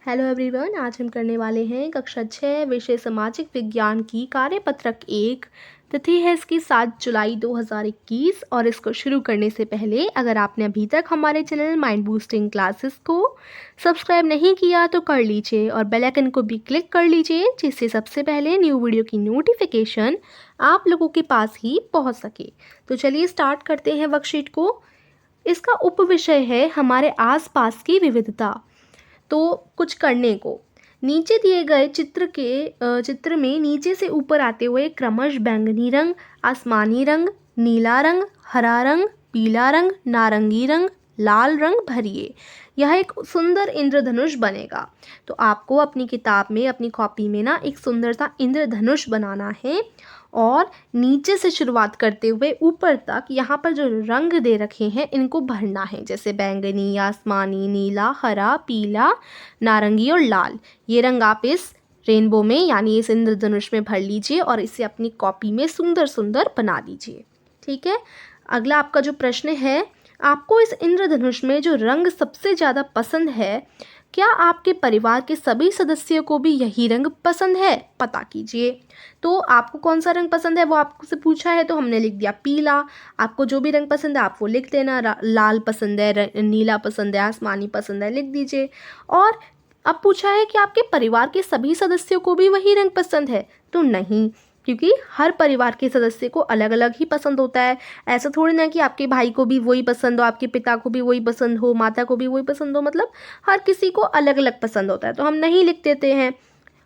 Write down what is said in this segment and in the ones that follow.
Hello everyone, आज हम करने वाले हैं कक्षा 6 विषय सामाजिक विज्ञान की कार्यपत्रक 1। तिथि है इसकी 7 जुलाई 2021। और इसको शुरू करने से पहले अगर आपने अभी तक हमारे चैनल माइंड बूस्टिंग क्लासेस को सब्सक्राइब नहीं किया तो कर लीजिए और बेल आइकन को भी क्लिक कर लीजिए, जिससे सबसे पहले न्यू वीडियो की नोटिफिकेशन आप लोगों के पास ही पहुँच सके। तो चलिए स्टार्ट करते हैं वर्कशीट को। इसका उपविषय है हमारे आसपास की विविधता। तो कुछ करने को नीचे दिए गए चित्र में नीचे से ऊपर आते हुए क्रमश बैंगनी रंग, आसमानी रंग, नीला रंग, हरा रंग, पीला रंग, नारंगी रंग, लाल रंग भरिए। यह एक सुंदर इंद्रधनुष बनेगा। तो आपको अपनी किताब में, अपनी कॉपी में ना एक सुंदर सा इंद्रधनुष बनाना है और नीचे से शुरुआत करते हुए ऊपर तक यहाँ पर जो रंग दे रखे हैं इनको भरना है, जैसे बैंगनी, आसमानी, नीला, हरा, पीला, नारंगी और लाल। ये रंग आप इस रेनबो में यानी इस इंद्रधनुष में भर लीजिए और इसे अपनी कॉपी में सुंदर सुंदर बना लीजिए। ठीक है। अगला आपका जो प्रश्न है, आपको इस इंद्रधनुष में जो रंग सबसे ज़्यादा पसंद है, क्या आपके परिवार के सभी सदस्यों को भी यही रंग पसंद है? पता कीजिए। तो आपको कौन सा रंग पसंद है वो आपसे पूछा है, तो हमने लिख दिया पीला। आपको जो भी रंग पसंद है आप वो लिख देना। लाल पसंद है, नीला पसंद है, आसमानी पसंद है, लिख दीजिए। और अब पूछा है कि आपके परिवार के सभी सदस्यों को भी वही रंग पसंद है, तो नहीं, क्योंकि हर परिवार के सदस्य को अलग अलग ही पसंद होता है। ऐसा थोड़ी ना कि आपके भाई को भी वही पसंद हो, आपके पिता को भी वही पसंद हो, माता को भी वही पसंद हो, मतलब हर किसी को अलग अलग पसंद होता है। तो हम नहीं लिख देते हैं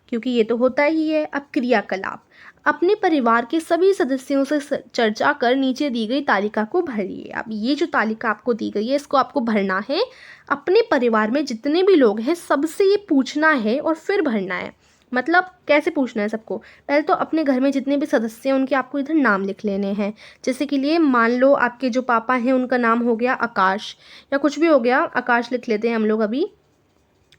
क्योंकि ये तो होता ही है। अब क्रियाकलाप, अपने परिवार के सभी सदस्यों से चर्चा कर नीचे दी गई तालिका को भरिए। अब ये जो तालिका आपको दी गई है इसको आपको भरना है। अपने परिवार में जितने भी लोग हैं सबसे ये पूछना है और फिर भरना है। मतलब कैसे पूछना है सबको? पहले तो अपने घर में जितने भी सदस्य हैं उनके आपको इधर नाम लिख लेने हैं। जैसे कि लिए मान लो आपके जो पापा हैं उनका नाम हो गया आकाश, या कुछ भी हो गया, आकाश लिख लेते हैं हम लोग अभी।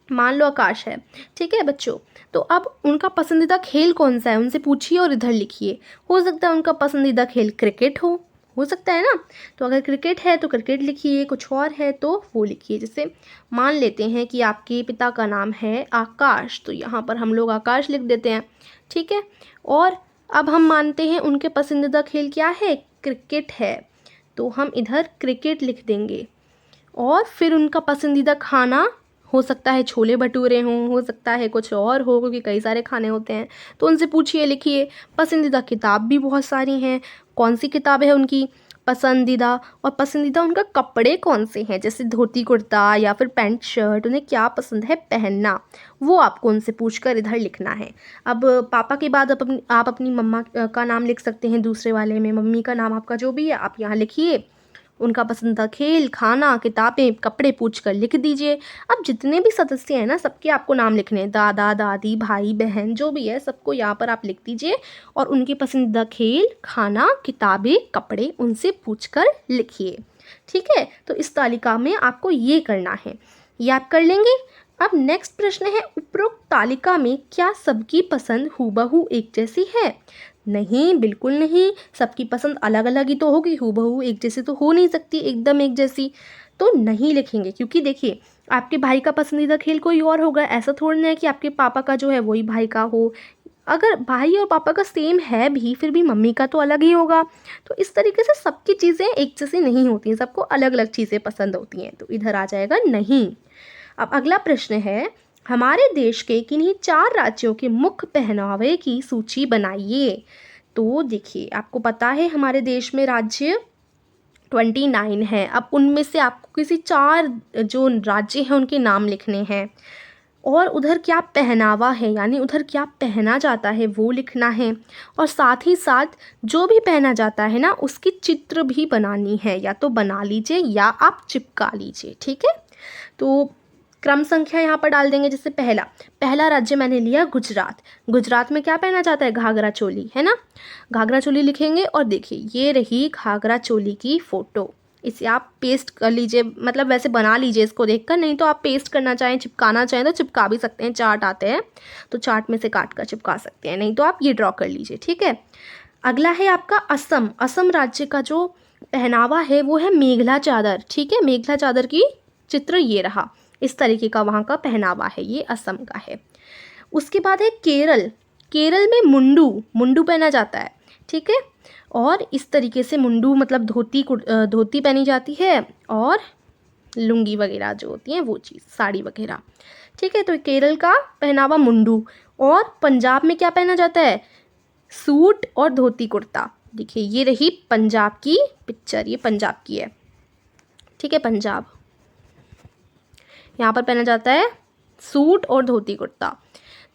मान लो आकाश है, ठीक है बच्चों। तो अब उनका पसंदीदा खेल कौन सा है उनसे पूछिए और इधर लिखिए। हो सकता है उनका पसंदीदा खेल क्रिकेट हो सकता है ना। तो अगर क्रिकेट है तो क्रिकेट लिखिए, कुछ और है तो वो लिखिए। जैसे मान लेते हैं कि आपके पिता का नाम है आकाश, तो यहाँ पर हम लोग आकाश लिख देते हैं। ठीक है। और अब हम मानते हैं उनके पसंदीदा खेल क्या है, क्रिकेट है, तो हम इधर क्रिकेट लिख देंगे। और फिर उनका पसंदीदा खाना हो सकता है छोले भटूरे हों, हो सकता है कुछ और हो, क्योंकि कई सारे खाने होते हैं, तो उनसे पूछिए, लिखिए। पसंदीदा किताब भी बहुत सारी हैं, कौन सी किताब है उनकी पसंदीदा, और पसंदीदा उनका कपड़े कौन से हैं, जैसे धोती कुर्ता या फिर पैंट शर्ट, उन्हें क्या पसंद है पहनना, वो आपको उनसे पूछकर इधर लिखना है। अब पापा के बाद आप अपनी मम्मा का नाम लिख सकते हैं, दूसरे वाले में मम्मी का नाम आपका जो भी है आप यहाँ लिखिए। उनका पसंदीदा खेल, खाना, किताबें, कपड़े पूछकर लिख दीजिए। अब जितने भी सदस्य हैं ना सबके आपको नाम लिखने हैं, दादा दादी, भाई बहन, जो भी है सबको यहाँ पर आप लिख दीजिए और उनके पसंदीदा खेल, खाना, किताबें, कपड़े उनसे पूछकर लिखिए। ठीक है। तो इस तालिका में आपको ये करना है, ये आप कर लेंगे। अब नेक्स्ट प्रश्न है, उपरोक्त तालिका में क्या सबकी पसंद हूबहू एक जैसी है? नहीं, बिल्कुल नहीं। सबकी पसंद अलग अलग ही तो होगी, हूबहू एक जैसी तो हो नहीं सकती, एकदम एक जैसी। तो नहीं लिखेंगे, क्योंकि देखिए आपके भाई का पसंदीदा खेल कोई और होगा, ऐसा थोड़ी ना है कि आपके पापा का जो है वही भाई का हो। अगर भाई और पापा का सेम है भी, फिर भी मम्मी का तो अलग ही होगा। तो इस तरीके से सबकी चीज़ें एक जैसी नहीं होती हैं, सबको अलग अलग चीज़ें पसंद होती हैं, तो इधर आ जाएगा नहीं। अब अगला प्रश्न है, हमारे देश के किन्हीं 4 राज्यों के मुख्य पहनावे की सूची बनाइए। तो देखिए आपको पता है हमारे देश में राज्य 29 हैं। अब उनमें से आपको किसी 4 जो राज्य हैं उनके नाम लिखने हैं और उधर क्या पहनावा है, यानी उधर क्या पहना जाता है वो लिखना है। और साथ ही साथ जो भी पहना जाता है ना उसकी चित्र भी बनानी है, या तो बना लीजिए या आप चिपका लीजिए। ठीक है। तो क्रम संख्या यहाँ पर डाल देंगे। जैसे पहला राज्य मैंने लिया गुजरात। गुजरात में क्या पहना जाता है, घाघरा चोली, है ना। घाघरा चोली लिखेंगे और देखिए ये रही घाघरा चोली की फ़ोटो। इसे आप पेस्ट कर लीजिए, मतलब वैसे बना लीजिए इसको देखकर, नहीं तो आप पेस्ट करना चाहें, चिपकाना चाहें तो चिपका भी सकते हैं। चार्ट आते हैं तो चार्ट में से काट कर चिपका सकते हैं, नहीं तो आप ये ड्रॉ कर लीजिए। ठीक है। अगला है आपका असम। असम राज्य का जो पहनावा है वो है मेघला चादर। ठीक है। मेघला चादर की चित्र ये रहा। इस तरीके का वहाँ का पहनावा है, ये असम का है। उसके बाद है केरल। केरल में मुंडू पहना जाता है, ठीक है। और इस तरीके से मुंडू मतलब धोती पहनी जाती है और लुंगी वगैरह जो होती हैं वो चीज़, साड़ी वगैरह, ठीक है। तो केरल का पहनावा मुंडू। और पंजाब में क्या पहना जाता है? सूट और धोती कुर्ता। देखिए ये रही पंजाब की पिक्चर, ये पंजाब की है, ठीक है। पंजाब, यहाँ पर पहना जाता है सूट और धोती कुर्ता,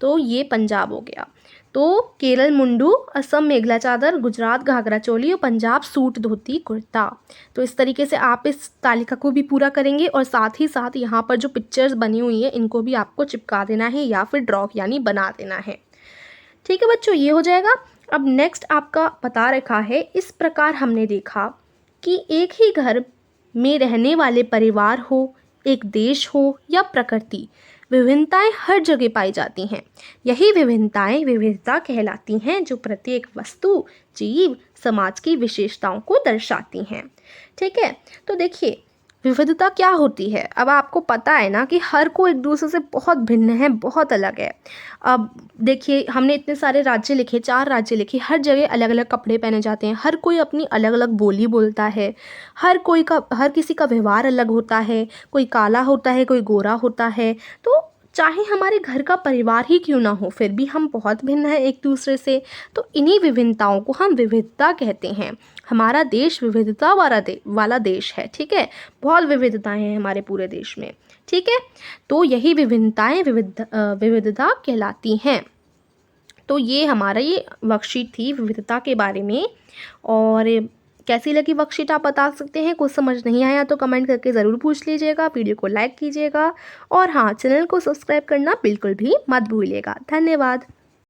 तो ये पंजाब हो गया। तो केरल मुंडू, असम मेघला चादर, गुजरात घाघरा चोली और पंजाब सूट धोती कुर्ता। तो इस तरीके से आप इस तालिका को भी पूरा करेंगे और साथ ही साथ यहाँ पर जो पिक्चर्स बनी हुई है इनको भी आपको चिपका देना है या फिर ड्रॉ यानी बना देना है, ठीक है बच्चों। ये हो जाएगा। अब नेक्स्ट आपका पता रखा है, इस प्रकार हमने देखा कि एक ही घर में रहने वाले परिवार हो, एक देश हो या प्रकृति, विभिन्नताएं हर जगह पाई जाती हैं। यही विभिन्नताएं विविधता कहलाती हैं, जो प्रत्येक वस्तु, जीव, समाज की विशेषताओं को दर्शाती हैं, ठीक है। तो देखिए विविधता क्या होती है, अब आपको पता है ना कि हर कोई एक दूसरे से बहुत भिन्न है, बहुत अलग है। अब देखिए हमने इतने सारे राज्य लिखे, 4 राज्य लिखे, हर जगह अलग अलग कपड़े पहने जाते हैं, हर कोई अपनी अलग अलग बोली बोलता है, हर किसी का व्यवहार अलग होता है, कोई काला होता है, कोई गोरा होता है। तो चाहे हमारे घर का परिवार ही क्यों ना हो, फिर भी हम बहुत भिन्न हैं एक दूसरे से। तो इन्हीं विभिन्नताओं को हम विविधता कहते हैं। हमारा देश विविधता वाला देश है, ठीक है। बहुत विविधताएं हैं हमारे पूरे देश में, ठीक है। तो यही विभिन्नताएं विविधता कहलाती हैं। तो ये हमारा ये वर्कशीट थी विविधता के बारे में। और कैसी लगी वर्कशीट आप बता सकते हैं। कुछ समझ नहीं आया तो कमेंट करके ज़रूर पूछ लीजिएगा, वीडियो को लाइक कीजिएगा और हाँ, चैनल को सब्सक्राइब करना बिल्कुल भी मत भूलिएगा। धन्यवाद।